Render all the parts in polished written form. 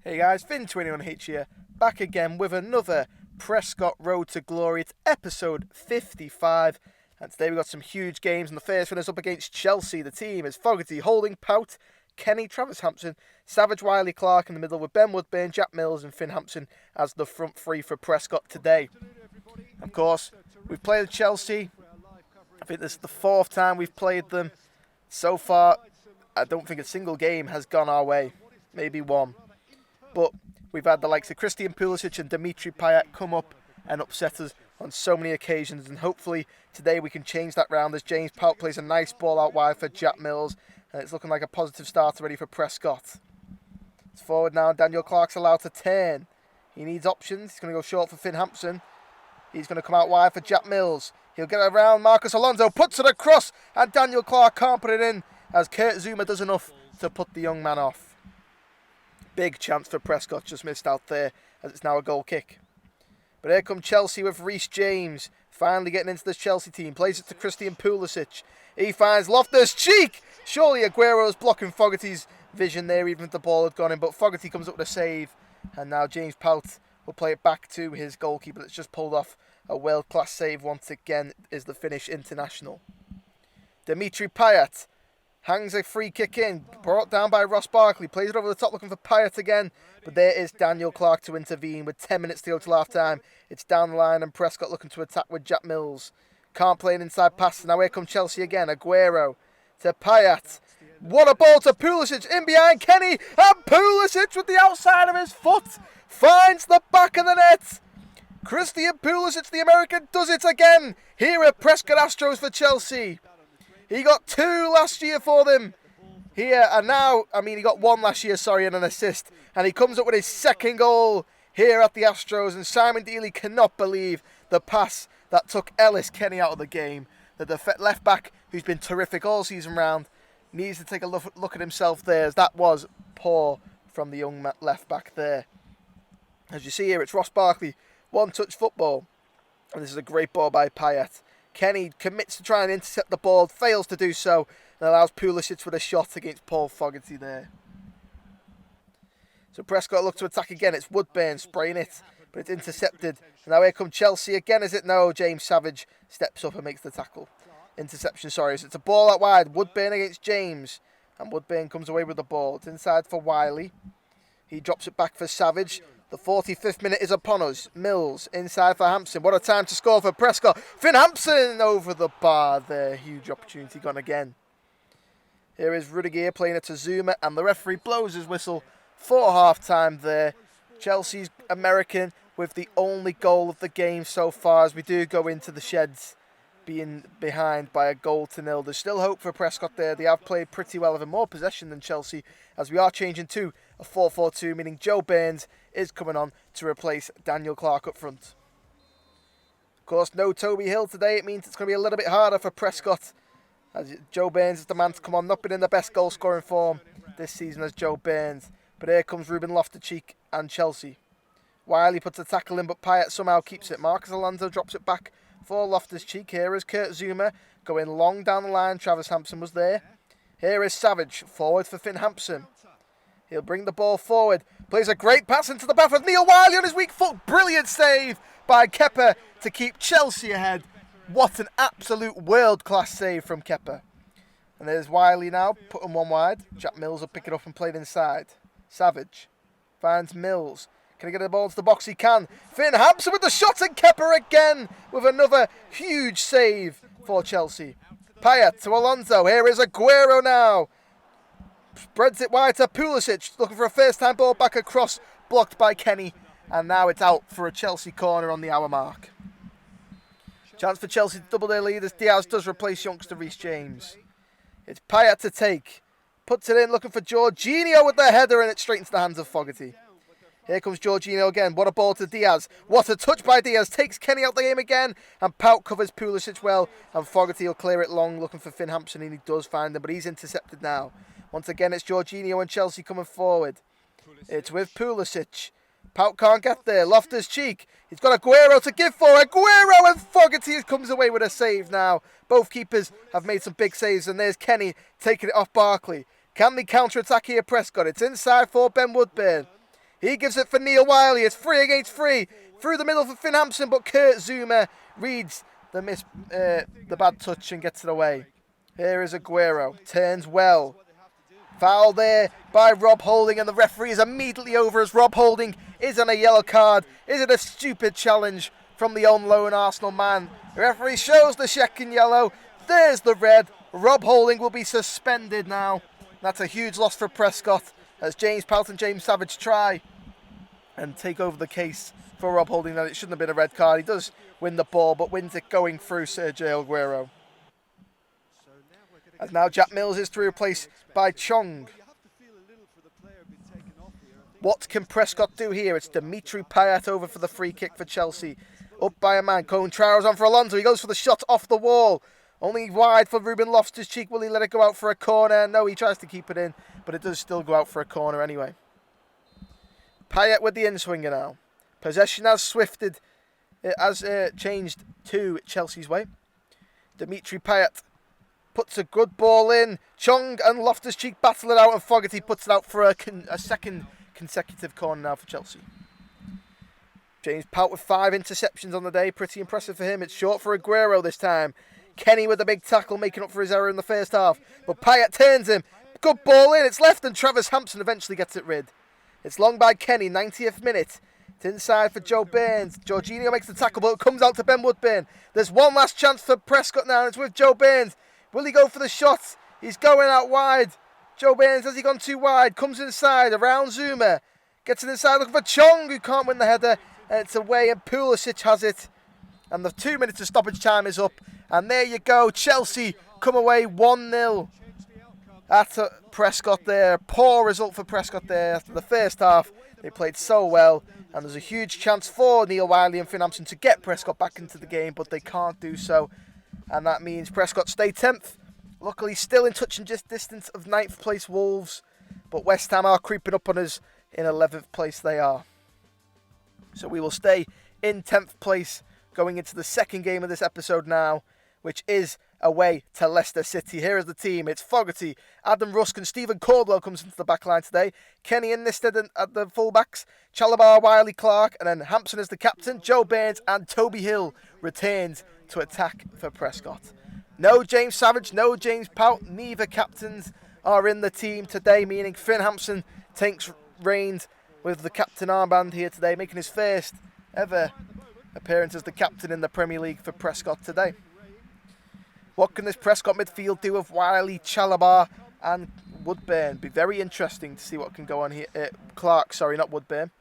Hey guys, PES2020 here, back again with another Prescot Road to Glory. It's episode 55, and today we've got some huge games, and the first one is up against Chelsea. The team is Fogarty, Holding, Pout, Kenny, Travis Hampson, Savage, Wiley, Clark in the middle, with Ben Woodburn, Jack Mills and Finn Hampson as the front three for Prescot today. Of course, we've played Chelsea. I think this is the fourth time we've played them. So far, I don't think a single game has gone our way. Maybe one. But we've had the likes of Christian Pulisic and Dimitri Payet come up and upset us on so many occasions. And hopefully today we can change that round as James Pout plays a nice ball out wide for Jack Mills. And it's looking like a positive start already for Prescott. It's forward now. Daniel Clark's allowed to turn. He needs options. He's going to go short for Finn Hampson. He's going to come out wide for Jack Mills. He'll get around Marcus Alonso, puts it across, and Daniel Clark can't put it in as Kurt Zuma does enough to put the young man off. Big chance for Prescott, just missed out there as it's now a goal kick. But here come Chelsea with Reece James, finally getting into this Chelsea team. Plays it to Christian Pulisic. He finds Loftus-Cheek. Surely Aguero's blocking Fogarty's vision there, even if the ball had gone in. But Fogarty comes up with a save, and now James Pout will play it back to his goalkeeper that's just pulled off a world-class save once again, is the Finnish international. Dimitri Payet hangs a free kick in, brought down by Ross Barkley, plays it over the top looking for Payet again, but there is Daniel Clark to intervene with 10 minutes to go till half time. It's down the line and Prescott looking to attack with Jack Mills. Can't play an inside pass, now here comes Chelsea again. Aguero to Payet. What a ball to Pulisic, in behind Kenny, and Pulisic with the outside of his foot finds the back of the net. Christian Pulisic, the American, does it again here at Prescot Astros for Chelsea. He got 2 last year for them here, and now, he got 1 last year, and an assist. And he comes up with his second goal here at the Astros, and Simon Deeley cannot believe the pass that took Ellis Kenny out of the game. The left back, who's been terrific all season round, needs to take a look at himself there, as that was poor from the young left back there. As you see here, it's Ross Barkley, one-touch football, and this is a great ball by Payet. Kenny commits to try and intercept the ball, fails to do so, and allows Pulisic with a shot against Paul Fogarty there. So Prescott look to attack again. It's Woodburn spraying it, but it's intercepted. And now here come Chelsea again, is it? No, James Savage steps up and makes the tackle. Interception, so it's a ball out wide. Woodburn against James, and Woodburn comes away with the ball. It's inside for Wiley. He drops it back for Savage. The 45th minute is upon us. Mills inside for Hampson. What a time to score for Prescott. Finn Hampson over the bar there. Huge opportunity gone again. Here is Rudiger playing it to Zuma, and the referee blows his whistle for half-time there. Chelsea's American with the only goal of the game so far, as we do go into the sheds being behind by a 1-0. There's still hope for Prescott there. They have played pretty well, having more possession than Chelsea, as we are changing to a 4-4-2, meaning Joe Burns is coming on to replace Daniel Clark up front. Of course, no Toby Hill today. It means it's going to be a little bit harder for Prescott, as Joe Burns is the man to come on. Not been in the best goal-scoring form this season as Joe Burns. But here comes Ruben Loftus-Cheek and Chelsea. Wiley puts a tackle in, but Payet somehow keeps it. Marcus Alonso drops it back for Loftus-Cheek. Here is Kurt Zuma going long down the line. Travis Hampson was there. Here is Savage, forward for Finn Hampson. He'll bring the ball forward. Plays a great pass into the back of Neil Wiley on his weak foot. Brilliant save by Kepa to keep Chelsea ahead. What an absolute world-class save from Kepa. And there's Wiley now, putting one wide. Jack Mills will pick it up and play it inside. Savage finds Mills. Can he get the ball to the box? He can. Finn Hampson with the shot, and Kepa again with another huge save for Chelsea. Payet to Alonso. Here is Aguero now. Spreads it wide to Pulisic, looking for a first-time ball back across, blocked by Kenny. And now it's out for a Chelsea corner on the hour mark. Chance for Chelsea to double their lead as Diaz does replace youngster Reece James. It's Payet to take. Puts it in, looking for Jorginho with the header, and it's straight into the hands of Fogarty. Here comes Jorginho again. What a ball to Diaz. What a touch by Diaz. Takes Kenny out the game again. And Pout covers Pulisic well. And Fogarty will clear it long, looking for Finn Hampson, and he does find him, but he's intercepted now. Once again, it's Jorginho and Chelsea coming forward. It's with Pulisic. Pout can't get there. Loftus-Cheek. He's got Aguero to give for. Aguero, and Fogarty comes away with a save now. Both keepers have made some big saves, and there's Kenny taking it off Barkley. Can they counter-attack here, Prescott? It's inside for Ben Woodburn. He gives it for Neil Wiley. It's 3 against 3. Through the middle for Finn Hampson, but Kurt Zuma reads the bad touch and gets it away. Here is Aguero. Turns well. Foul there by Rob Holding, and the referee is immediately over as Rob Holding is on a yellow card. Is it a stupid challenge from the on-loan Arsenal man? The referee shows the second yellow. There's the red. Rob Holding will be suspended now. That's a huge loss for Prescott as James Pelt and James Savage try and take over the case for Rob Holding. That it shouldn't have been a red card. He does win the ball, but wins it going through Sergio Aguero. As now Jack Mills is to replace by Chong. What can Prescott do here? It's Dimitri Payet over for the free kick for Chelsea. Up by a man. Contraro's on for Alonso. He goes for the shot off the wall. Only wide for Ruben Loftus-Cheek. Will he let it go out for a corner? No, he tries to keep it in, but it does still go out for a corner anyway. Payet with the in-swinger now. Possession has swifted. It has changed to Chelsea's way. Dimitri Payet puts a good ball in. Chong and Loftus-Cheek battle it out, and Fogarty puts it out for a second consecutive corner now for Chelsea. James Pelt with 5 interceptions on the day. Pretty impressive for him. It's short for Aguero this time. Kenny with a big tackle, making up for his error in the first half. But Payet turns him. Good ball in. It's left, and Travis Hampson eventually gets it rid. It's long by Kenny, 90th minute. It's inside for Joe Burns. Jorginho makes the tackle, but it comes out to Ben Woodburn. There's one last chance for Prescott now, and it's with Joe Burns. Will he go for the shot? He's going out wide. Joe Burns, has he gone too wide? Comes inside, around Zuma. Gets it inside, looking for Chong, who can't win the header. And it's away, and Pulisic has it. And the 2 minutes of stoppage time is up. And there you go, Chelsea come away 1-0 at Prescott there. Poor result for Prescott there after the first half. They played so well, and there's a huge chance for Neil Wiley and Finn Hampson to get Prescott back into the game, but they can't do so. And that means Prescott stay 10th. Luckily still in touching distance of 9th place Wolves, but West Ham are creeping up on us. In 11th place they are. So we will stay in 10th place going into the second game of this episode now, which is away to Leicester City. Here is the team. It's Fogarty, Adam Rusk and Stephen Caldwell comes into the back line today. Kenny and Nisted at the fullbacks. Chalabar, Wiley, Clark, and then Hampson as the captain. Joe Burns and Toby Hill returns to attack for Prescott. No James Savage, no James Pelt. Neither captains are in the team today, meaning Finn Hampson takes reins with the captain armband here today, making his first ever appearance as the captain in the Premier League for Prescott today. What can this Prescott midfield do with Wiley, Chalabar and Woodburn? Be very interesting to see what can go on here. Clark, sorry, not Woodburn.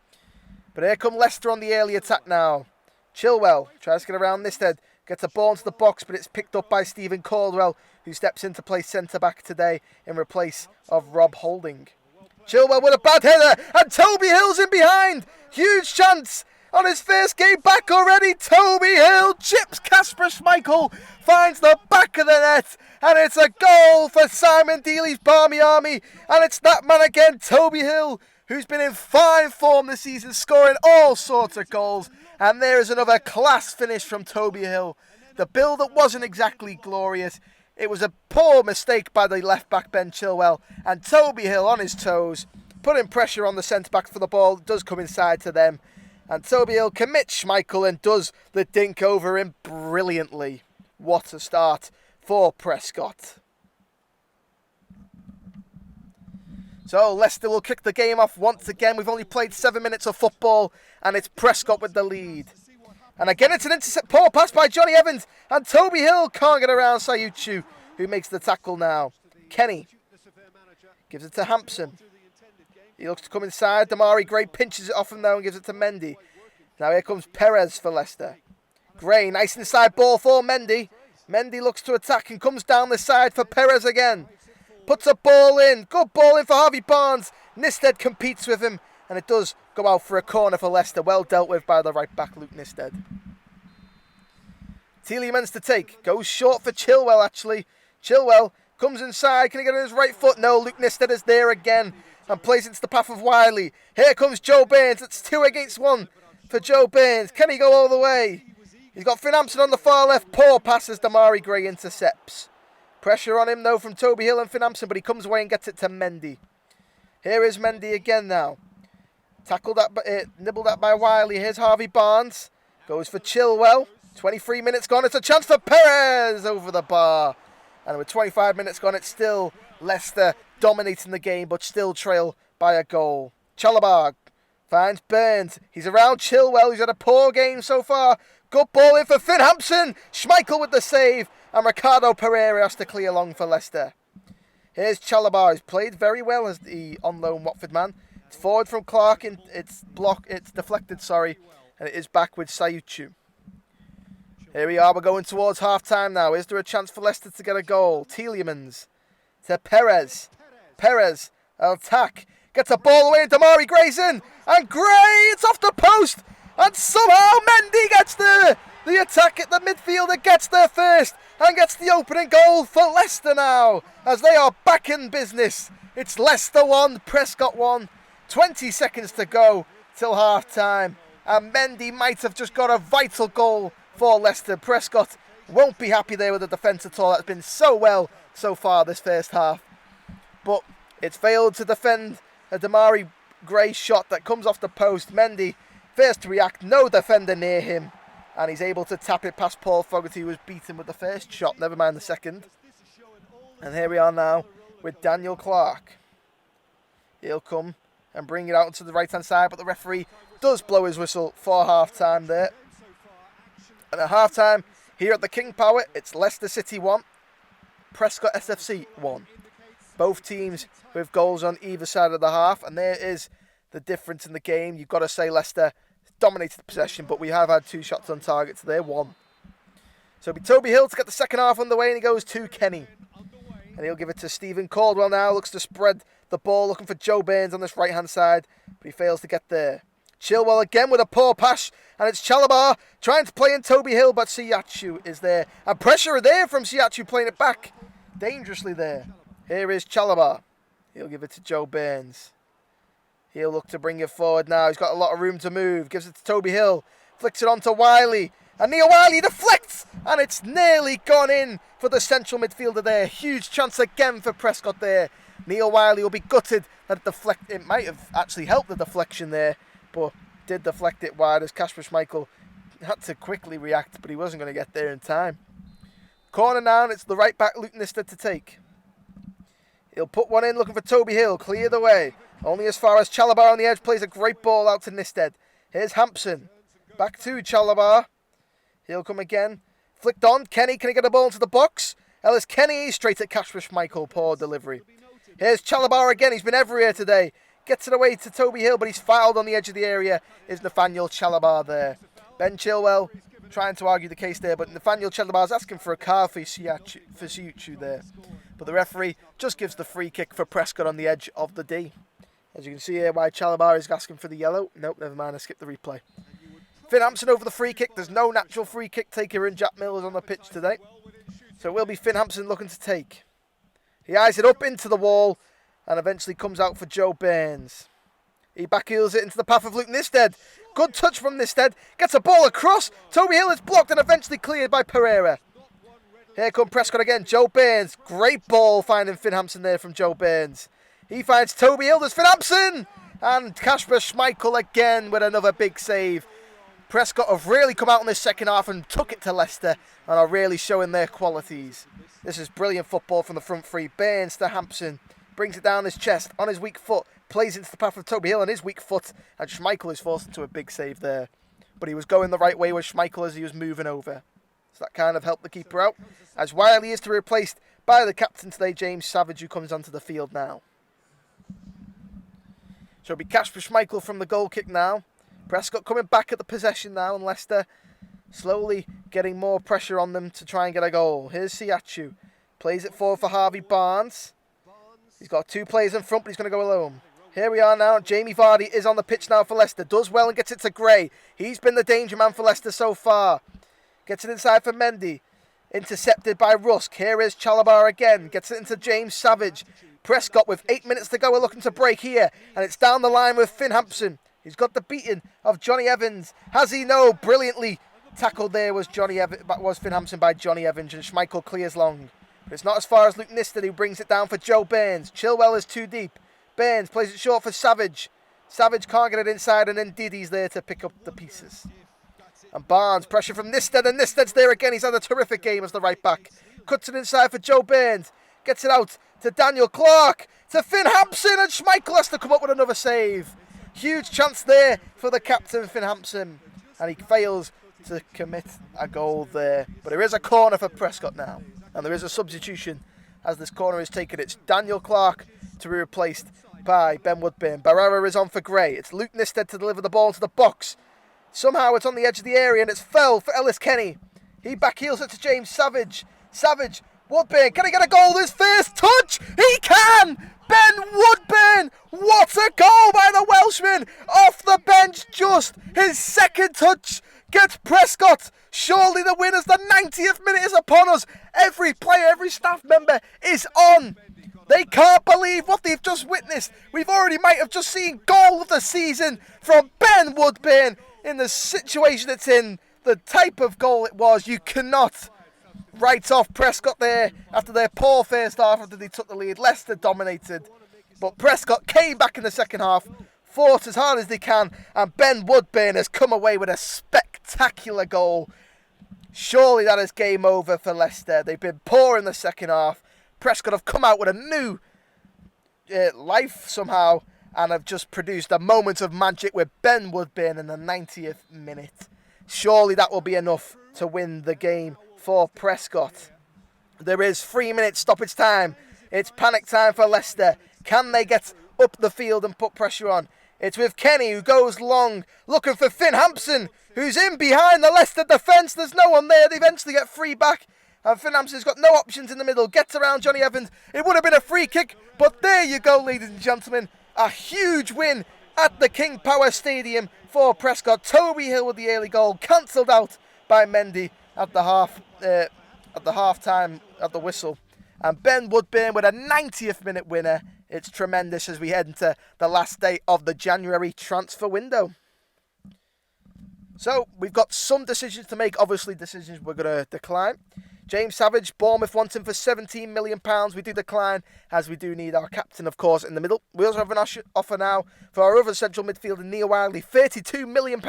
But here come Leicester on the early attack now. Chilwell tries to get around this head. Gets a ball into the box, but it's picked up by Stephen Caldwell, who steps in to play centre-back today in replace of Rob Holding. Chilwell with a bad header, and Toby Hill's in behind. Huge chance on his first game back already. Toby Hill chips Kasper Schmeichel, finds the back of the net, and it's a goal for Simon Deeley's Barmy Army. And it's that man again, Toby Hill, who's been in fine form this season, scoring all sorts of goals. And there is another class finish from Toby Hill. The build that wasn't exactly glorious. It was a poor mistake by the left-back Ben Chilwell. And Toby Hill on his toes, putting pressure on the centre-back for the ball. It does come inside to them. And Toby Hill commits Schmeichel and does the dink over him brilliantly. What a start for Prescott. So Leicester will kick the game off once again. We've only played 7 minutes of football, and it's Prescott with the lead. And again, it's an intercept. Poor pass by Johnny Evans. And Toby Hill can't get around Sayuchu, who makes the tackle now. Kenny gives it to Hampson. He looks to come inside. Damari Gray pinches it off him now and gives it to Mendy. Now here comes Perez for Leicester. Gray, nice inside ball for Mendy. Mendy looks to attack and comes down the side for Perez again. Puts a ball in. Good ball in for Harvey Barnes. Nisted competes with him. And it does go out for a corner for Leicester. Well dealt with by the right back, Luke Nisted. Tielemans to take. Goes short for Chilwell, actually. Chilwell comes inside. Can he get on his right foot? No, Luke Nisted is there again. And plays into the path of Wiley. Here comes Joe Burns. It's 2 against 1 for Joe Burns. Can he go all the way? He's got Finn Hampson on the far left. Poor passes. Damari Gray intercepts. Pressure on him, though, from Toby Hill and Finn Hampson. But he comes away and gets it to Mendy. Here is Mendy again now. Tackled at, nibbled at by Wiley. Here's Harvey Barnes. Goes for Chilwell. 23 minutes gone. It's a chance for Perez over the bar. And with 25 minutes gone, it's still Leicester dominating the game, but still trail by a goal. Chalobah finds Burns. He's around Chilwell. He's had a poor game so far. Good ball in for Finn Hampson. Schmeichel with the save. And Ricardo Pereira has to clear long for Leicester. Here's Chalobah. He's played very well as the on-loan Watford man. It's forward from Clark. It's deflected, and it is back with Sayuchu. Here we are. We're going towards half-time now. Is there a chance for Leicester to get a goal? Tielemans to Perez. Perez, attack. Gets a ball away, and Damari Gray's in. And Gray, it's off the post. And somehow Mendy gets there. The attack at the midfielder gets there first. And gets the opening goal for Leicester now. As they are back in business. It's Leicester 1, Prescot 1. 20 seconds to go till half-time. And Mendy might have just got a vital goal for Leicester. Prescott won't be happy there with the defence at all. That's been so well so far this first half. But it's failed to defend a Damari Gray shot that comes off the post. Mendy first to react, no defender near him. And he's able to tap it past Paul Fogarty, who was beaten with the first shot, never mind the second. And here we are now with Daniel Clark. He'll come and bring it out to the right-hand side, but the referee does blow his whistle for half-time there. And at half-time, here at the King Power, it's Leicester City 1, Prescot S.F.C 1. Both teams with goals on either side of the half, and there is the difference in the game. You've got to say Leicester dominated the possession, but we have had 2 shots on target, so they're 1. So it'll be Toby Hill to get the second half underway, and he goes to Kenny. And he'll give it to Stephen Caldwell now. Looks to spread the ball, looking for Joe Burns on this right-hand side, but he fails to get there. Chilwell again with a poor pass, and it's Chalobah trying to play in Toby Hill, but Siachu is there. And pressure there from Siachu playing it back dangerously there. Here is Chalobah. He'll give it to Joe Burns. He'll look to bring it forward now. He's got a lot of room to move. Gives it to Toby Hill. Flicks it on to Wiley. And Neil Wiley deflects. And it's nearly gone in for the central midfielder there. Huge chance again for Prescott there. Neil Wiley will be gutted that it might have actually helped the deflection there. But did deflect it wide as Kasper Schmeichel had to quickly react. But he wasn't going to get there in time. Corner now, and it's the right back Luton Isted to take. He'll put one in looking for Toby Hill. Clear the way. Only as far as Chalobah on the edge plays a great ball out to Nisted. Here's Hampson. Back to Chalobah. He'll come again. Flicked on. Kenny, can he get a ball into the box? Ellis Kenny straight at Kasper Schmeichel. Poor delivery. Here's Chalobah again. He's been everywhere today. Gets it away to Toby Hill, but he's fouled on the edge of the area. Is Nathaniel Chalobah there. Ben Chilwell trying to argue the case there, but Nathaniel Chalobah is asking for a card for Siuchu there. But the referee just gives the free kick for Prescott on the edge of the D. As you can see here, why Chalobah is asking for the yellow. Nope, never mind, I skipped the replay. Finn Hampson over the free kick. There's no natural free kick taker in Jack Mills on the pitch today. So it will be Finn Hampson looking to take. He eyes it up into the wall and eventually comes out for Joe Burns. He backheels it into the path of Luke Nisted. Good touch from Nisted. Gets a ball across. Toby Hill is blocked and eventually cleared by Pereira. Here come Prescott again. Joe Burns. Great ball finding Finn Hampson there from Joe Burns. He finds Toby Hill. There's Finn Hampson. And Kasper Schmeichel again with another big save. Prescott have really come out in this second half and took it to Leicester and are really showing their qualities. This is brilliant football from the front three. Burns to Hampson. Brings it down his chest on his weak foot. Plays into the path of Toby Hill on his weak foot. And Schmeichel is forced into a big save there. But he was going the right way with Schmeichel as he was moving over. So that kind of helped the keeper out. As Wiley is to be replaced by the captain today, James Savage, who comes onto the field now. So it'll be Kasper Schmeichel from the goal kick now. Prescott coming back at the possession now, and Leicester slowly getting more pressure on them to try and get a goal. Here's Siachu. Plays it forward for Harvey Barnes. He's got 2 players in front, but he's going to go alone. Here we are now. Jamie Vardy is on the pitch now for Leicester. Does well and gets it to Gray. He's been the danger man for Leicester so far. Gets it inside for Mendy. Intercepted by Rusk. Here is Chalobah again. Gets it into James Savage. Prescott with 8 minutes to go. We're looking to break here. And it's down the line with Finn Hampson. He's got the beating of Johnny Evans. Has he? No. Brilliantly tackled there was Finn Hampson by Johnny Evans. And Schmeichel clears long. But it's not as far as Luke Nisted, who brings it down for Joe Burns. Chilwell is too deep. Burns plays it short for Savage. Savage can't get it inside, and then Diddy's there to pick up the pieces. And Barnes, pressure from Nysted, and Nysted's there again. He's had a terrific game as the right back. Cuts it inside for Joe Burns. Gets it out to Daniel Clark, to Finn Hampson, and Schmeichel has to come up with another save. Huge chance there for the captain, Finn Hampson, and he fails to commit a goal there. But there is a corner for Prescot now, and there is a substitution as this corner is taken. It's Daniel Clark to be replaced by Ben Woodburn. Barrera is on for Gray. It's Luke Nysted to deliver the ball into the box. Somehow it's on the edge of the area, and it's fell for Ellis Kenny. He backheels it to James Savage. Savage, Woodburn, can he get a goal? His first touch! He can! Ben Woodburn! What a goal by the Welshman! Off the bench just. His second touch gets Prescott. Surely the win as the 90th minute is upon us. Every player, every staff member is on. They can't believe what they've just witnessed. We've already might have just seen goal of the season from Ben Woodburn in the situation it's in. The type of goal it was. You cannot write off Prescott there after their poor first half after they took the lead. Leicester dominated. But Prescott came back in the second half, fought as hard as they can, and Ben Woodburn has come away with a spectacular goal. Surely that is game over for Leicester. They've been poor in the second half. Prescott have come out with a new life somehow and have just produced a moment of magic with Ben Woodburn in the 90th minute. Surely that will be enough to win the game for Prescott. There is 3 minutes stoppage time. It's panic time for Leicester. Can they get up the field and put pressure on? It's with Kenny, who goes long, looking for Finn Hampson, who's in behind the Leicester defence. There's no one there. They eventually get free back. And Finn Hampson's got no options in the middle. Gets around Johnny Evans. It would have been a free kick. But there you go, ladies and gentlemen. A huge win at the King Power Stadium for Prescott. Toby Hill with the early goal. Cancelled out by Mendy at the half time at the whistle. And Ben Woodburn with a 90th minute winner. It's tremendous as we head into the last day of the January transfer window. So we've got some decisions to make. Obviously decisions we're going to decline. James Savage, Bournemouth wants him for £17 million. We do decline, as we do need our captain, of course, in the middle. We also have an offer now for our other central midfielder, Neil Wiley, £32 million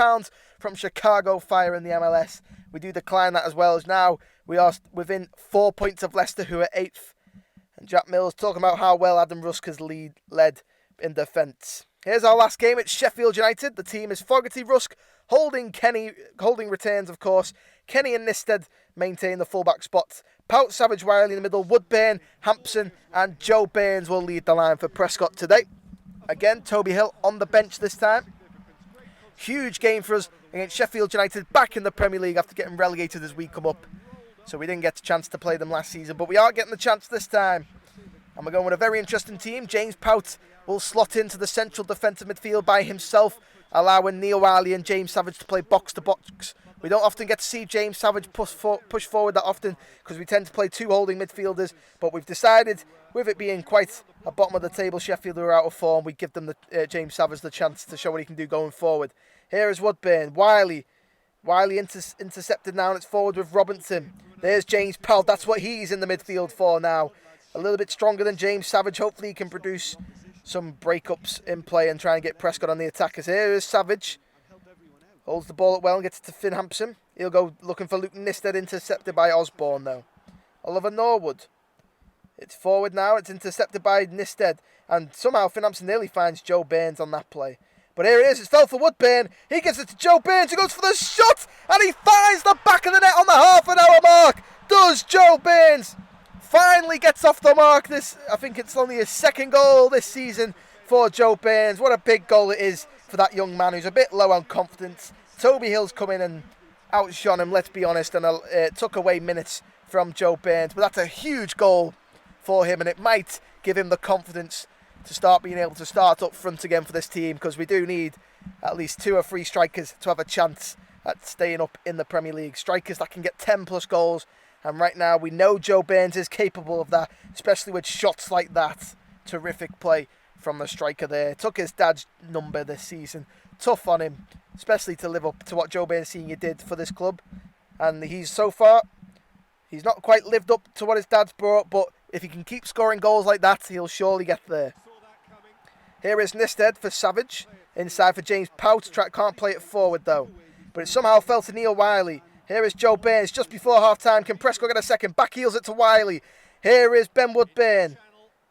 from Chicago Fire in the MLS. We do decline that as well, as now we are within 4 points of Leicester, who are 8th. And Jack Mills talking about how well Adam Rusk has led in defence. Here's our last game. It's Sheffield United. The team is Fogarty, Rusk, Holding returns, of course. Kenny and Nysted maintain the fullback spots. Pout, Savage, Wiley in the middle. Woodburn, Hampson and Joe Burns will lead the line for Prescott today. Again, Toby Hill on the bench this time. Huge game for us against Sheffield United, back in the Premier League after getting relegated as we come up. So we didn't get a chance to play them last season, but we are getting the chance this time. And we're going with a very interesting team. James Pout will slot into the central defensive midfield by himself, allowing Neil Wiley and James Savage to play box-to-box. We don't often get to see James Savage push forward that often because we tend to play two holding midfielders, but we've decided, with it being quite a bottom of the table Sheffield who are out of form, we give them James Savage the chance to show what he can do going forward. Here is Woodburn. Wiley intercepted now, and it's forward with Robinson. There's James Powell. That's what he's in the midfield for now. A little bit stronger than James Savage. Hopefully he can produce some breakups in play and try and get Prescott on the attackers. Here is Savage. Holds the ball up well and gets it to Finn Hampson. He'll go looking for Luke Nysted, intercepted by Osborne though. Oliver Norwood. It's forward now. It's intercepted by Nysted. And somehow Finn Hampson nearly finds Joe Burns on that play. But here it is. It's fell for Woodburn. He gives it to Joe Burns. He goes for the shot. And he finds the back of the net on the half-an-hour mark. Does Joe Burns. Finally gets off the mark. I think it's only his second goal this season for Joe Burns. What a big goal it is for that young man who's a bit low on confidence. Toby Hill's come in and outshone him, let's be honest, and took away minutes from Joe Burns. But that's a huge goal for him, and it might give him the confidence to start being able to start up front again for this team, because we do need at least 2 or 3 strikers to have a chance at staying up in the Premier League. Strikers that can get 10 plus goals, and right now we know Joe Burns is capable of that, especially with shots like that. Terrific play from the striker there. Took his dad's number this season. Tough on him, especially to live up to what Joe Burns Sr. did for this club. And he's not quite lived up to what his dad's brought, but if he can keep scoring goals like that, he'll surely get there. Here is Newstead for Savage. Inside for James Pout. Can't play it forward though. But it somehow fell to Neil Wiley. Here is Joe Bairns just before half-time. Can Prescott get a second? Back heels it to Wiley. Here is Ben Woodburn.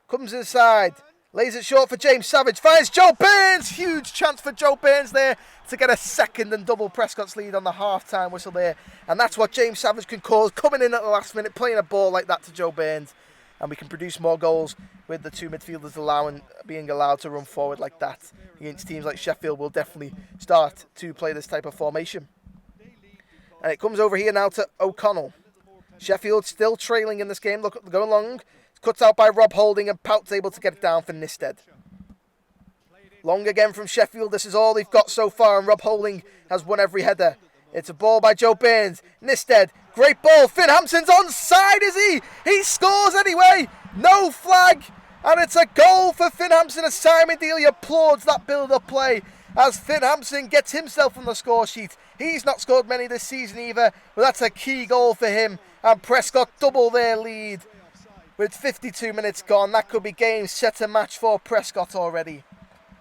Comes inside. Lays it short for James Savage. Finds Joe Bairns. Huge chance for Joe Bairns there to get a second and double Prescott's lead on the half-time whistle there. And that's what James Savage can cause. Coming in at the last minute, playing a ball like that to Joe Bairns. And we can produce more goals with the two midfielders being allowed to run forward like that. Against teams like Sheffield, we'll definitely start to play this type of formation. And it comes over here now to O'Connell. Sheffield still trailing in this game. Look, going long. It's cut out by Rob Holding, and Pout's able to get it down for Newstead. Long again from Sheffield. This is all they've got so far, and Rob Holding has won every header. It's a ball by Joe Bairns. Newstead, great ball. Finn Hampson's onside, is he? He scores anyway. No flag. And it's a goal for Finn Hampson as Simon Deeley applauds that build-up play as Finn Hampson gets himself on the score sheet. He's not scored many this season either, but that's a key goal for him. And Prescott double their lead with 52 minutes gone. That could be game, set, and match for Prescott already.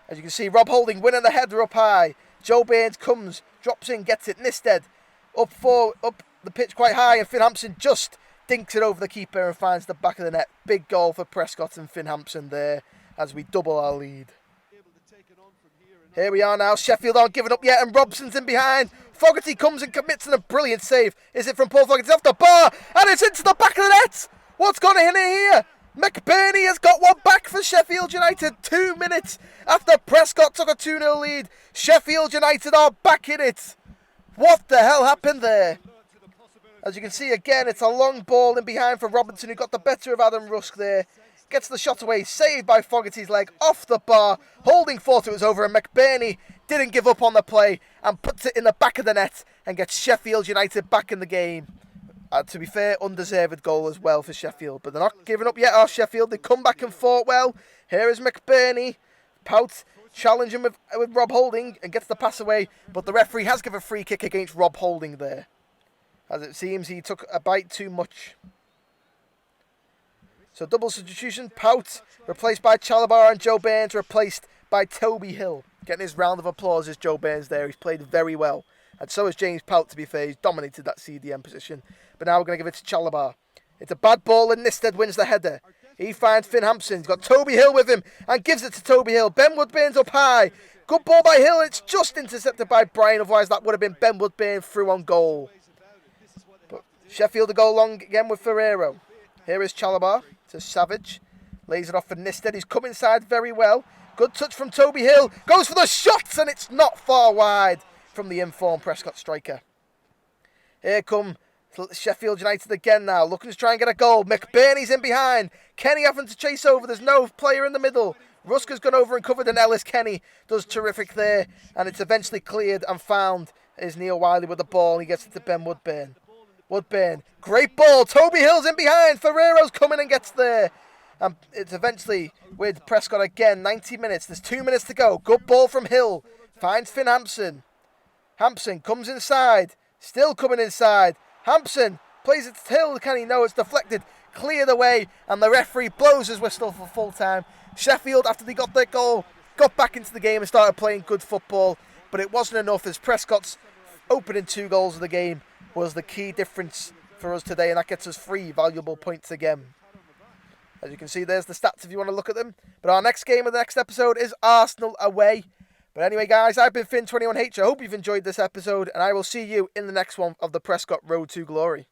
As you can see, Rob Holding winning the header up high. Joe Bairns comes, drops in, gets it. Newstead up the pitch quite high, and Finn Hampson just dinks it over the keeper and finds the back of the net. Big goal for Prescott and Finn Hampson there as we double our lead. Here we are now. Sheffield aren't giving up yet, and Robson's in behind. Fogarty comes and commits a brilliant save. Is it from Paul Fogarty? It's off the bar, and it's into the back of the net. What's going on here? McBurney has got one back for Sheffield United 2 minutes after Prescott took a 2-0 lead. Sheffield United are back in it. What the hell happened there? As you can see again, it's a long ball in behind for Robinson, who got the better of Adam Rusk there. Gets the shot away, saved by Fogarty's leg, off the bar. Holding thought it was over, and McBurney didn't give up on the play and puts it in the back of the net and gets Sheffield United back in the game. To be fair, undeserved goal as well for Sheffield. But they're not giving up yet, are Sheffield. They come back and fought well. Here is McBurney. Pout challenging with Rob Holding and gets the pass away. But the referee has given a free kick against Rob Holding there. As it seems, he took a bite too much. So double substitution. Pout replaced by Chalabar, and Joe Bairns replaced by Toby Hill. Getting his round of applause is Joe Bairns there. He's played very well. And so has James Pout, to be fair. He's dominated that CDM position. But now we're going to give it to Chalabar. It's a bad ball, and Newstead wins the header. He finds Finn Hampson. He's got Toby Hill with him and gives it to Toby Hill. Ben Woodburn's up high. Good ball by Hill. It's just intercepted by Bryan. Otherwise, that would have been Ben Woodburn through on goal. But Sheffield to go long again with Ferrero. Here is Chalabar to Savage. Lays it off for Newstead. He's come inside very well. Good touch from Toby Hill. Goes for the shots, and it's not far wide from the informed Prescott striker. Here come Sheffield United again now, looking to try and get a goal. McBurney's in behind. Kenny having to chase over. There's no player in the middle. Rusk has gone over and covered, and Ellis Kenny does terrific there. And it's eventually cleared and found is Neil Wiley with the ball. He gets it to Ben Woodburn. Woodburn, great ball. Toby Hill's in behind. Ferrero's coming and gets there. And it's eventually with Prescott again. 90 minutes. There's 2 minutes to go. Good ball from Hill. Finds Finn Hampson. Hampson comes inside. Still coming inside. Hampson plays it to Hill. Can he? No, it's deflected. Cleared away. And the referee blows his whistle for full time. Sheffield, after they got their goal, got back into the game and started playing good football. But it wasn't enough, as Prescott's opening 2 goals of the game was the key difference for us today. And that gets us 3 valuable points again. As you can see, there's the stats if you want to look at them. But our next game of the next episode is Arsenal away. But anyway, guys, I've been Finn21H. I hope you've enjoyed this episode, and I will see you in the next one of the Prescott Road to Glory.